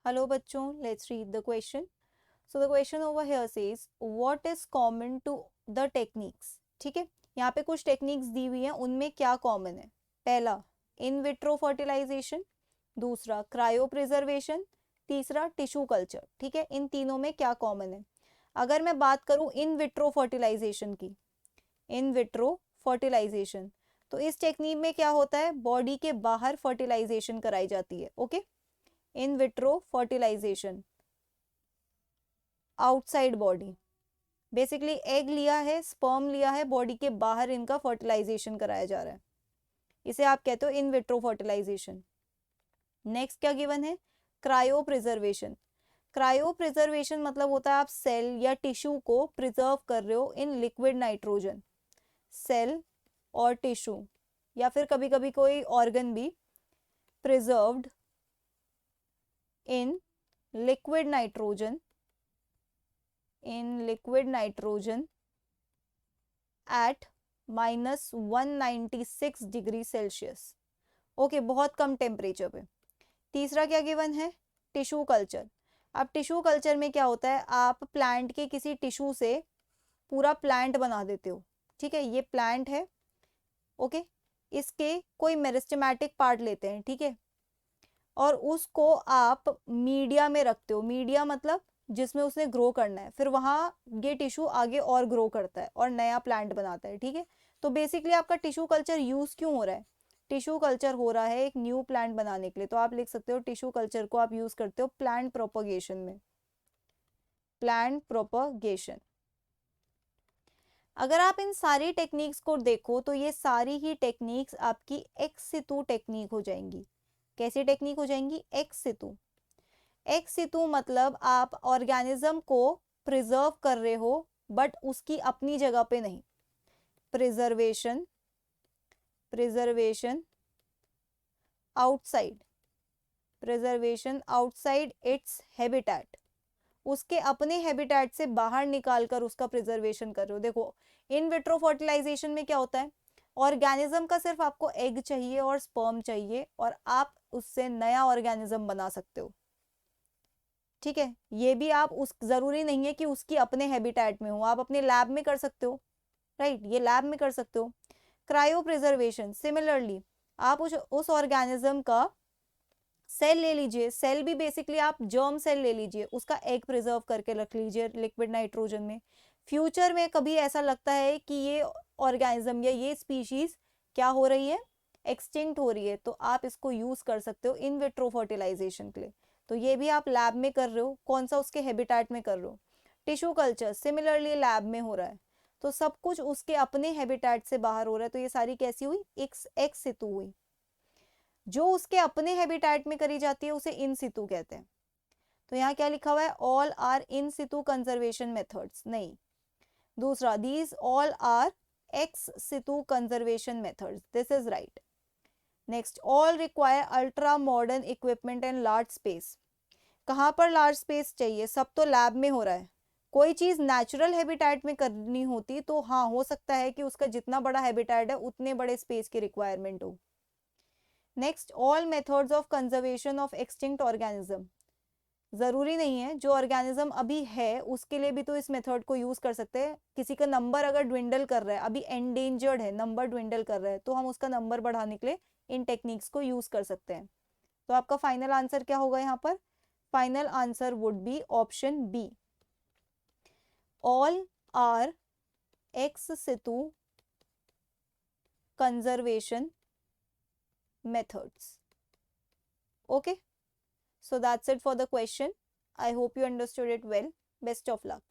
Hello बच्चों, let's read the question. So the question over here says what is common to the techniques. ठीक है, यहाँ पे कुछ टेक्निक्स दी हुई हैं, उनमें क्या कॉमन है. पहला इन विट्रो फर्टिलाइजेशन, दूसरा क्रायो प्रिजर्वेशन, तीसरा टिश्यू कल्चर. ठीक है, इन तीनों में क्या कॉमन है. अगर मैं बात करूं इन विट्रो फर्टिलाइजेशन की, इन विट्रो फर्टिलाइजेशन, तो इस टेक्निक में क्या होता है, बॉडी के बाहर फर्टिलाइजेशन कराई जाती है. Okay, in vitro fertilisation outside body, basically egg लिया है, स्पर्म लिया है, बॉडी के बाहर इनका फर्टिलाइजेशन कराया जा रहा है, इसे आप कहते हो इन विट्रो फर्टिलाइजेशन. नेक्स्ट क्या गिवन है, क्रायो प्रिजर्वेशन. क्रायो प्रिजर्वेशन मतलब होता है आप सेल या टिश्यू को प्रिजर्व कर रहे हो इन लिक्विड नाइट्रोजन. सेल और टिश्यू या फिर कभी कभी कोई ऑर्गन भी preserved in liquid nitrogen at -196 degree Celsius. Okay, बहुत कम टेम्परेचर पे. तीसरा क्या गिवन है, टिश्यू कल्चर. अब टिश्यू कल्चर में क्या होता है, आप प्लांट के किसी टिश्यू से पूरा प्लांट बना देते हो. ठीक है, ये प्लांट है. ओके, इसके कोई मेरिस्टेमेटिक पार्ट लेते हैं. ठीक है, और उसको आप मीडिया में रखते हो. मीडिया मतलब जिसमें उसने ग्रो करना है, फिर वहां ये टिश्यू आगे और ग्रो करता है और नया प्लांट बनाता है. ठीक है, तो बेसिकली आपका टिश्यू कल्चर यूज क्यों हो रहा है, टिश्यू कल्चर हो रहा है एक न्यू प्लांट बनाने के लिए. तो आप लिख सकते हो टिश्यू कल्चर को आप यूज करते हो प्लांट प्रोपगेशन में, प्लांट प्रोपगेशन. अगर आप इन सारी टेक्निक्स को देखो तो ये सारी ही टेक्निक्स आपकी एक्स सितु टेक्निक हो जाएंगी. कैसी टेक्निक हो जाएंगी, एक्स सितु. एक्स सितु मतलब आप ऑर्गेनिज्म को प्रिजर्व कर रहे हो बट उसकी अपनी जगह पे नहीं. Preservation, preservation outside, preservation outside its habitat, उसके अपने हैबिटेट से बाहर निकालकर उसका प्रिजर्वेशन कर रहे हो. देखो इन विट्रो फर्टिलाइजेशन में क्या होता है, ऑर्गेनिज्म का सिर्फ आपको एग चाहिए और स्पर्म चाहिए और आप उससे नया ऑर्गेनिज्म बना सकते हो. ठीक है, ये भी आप उस जरूरी नहीं है कि उसकी अपने हैबिटेट में हो, आप अपने लैब में कर सकते हो. राइट, ये लैब में कर सकते हो. क्रायो प्रिजर्वेशन सिमिलरली आप उस ऑर्गेनिज्म का सेल ले लीजिए. सेल भी बेसिकली आप जर्म सेल ले लीजिए, उसका एग प्रिजर्व करके रख लीजिए लिक्विड नाइट्रोजन में. फ्यूचर में कभी ऐसा लगता है कि ये ऑर्गेनिज्म या ये स्पीशीज क्या हो रही है, एक्सटिंक्ट हो रही है, तो आप इसको यूज कर सकते हो इन विट्रो फर्टिलाइजेशन के लिए. तो ये भी आप लैब में कर रहे हो, कौन सा, उसके हैबिटेट में कर रहे हो. टिश्यू कल्चर सिमिलरली लैब में हो रहा है, तो सब कुछ उसके अपने हैबिटेट से बाहर हो रहा है. तो ये सारी कैसी हुई, एक्स सितु हुई. जो उसके अपने हैबिटेट में करी जाती है उसे इन सितु कहते हैं. तो यहाँ क्या लिखा हुआ है, all are in situ conservation methods, नहीं. दूसरा, these all are ex situ conservation methods, this is right. Next, all require ultra modern equipment and large space. कहाँ पर लार्ज स्पेस चाहिए, सब तो लैब में हो रहा है. कोई चीज नेचुरल हैबिटेट में करनी होती तो हाँ हो सकता है कि उसका जितना बड़ा हैबिटेट है उतने बड़े स्पेस की रिक्वायरमेंट हो. Next, all methods of conservation of extinct organism. जरूरी नहीं है, जो ऑर्गेनिज्म अभी है उसके लिए भी तो इस मेथड को यूज कर सकते हैं. किसी का नंबर अगर ड्विंडल कर रहा है, अभी एंडेंजर्ड है, नंबर ड्विंडल कर रहा है, तो हम उसका नंबर बढ़ाने के लिए इन टेक्निक्स को यूज कर सकते हैं. तो आपका फाइनल आंसर क्या होगा यहाँ पर, final answer would be option B, all are ex situ conservation methods. Okay, so that's it for the question. I hope you understood it well. Best of luck.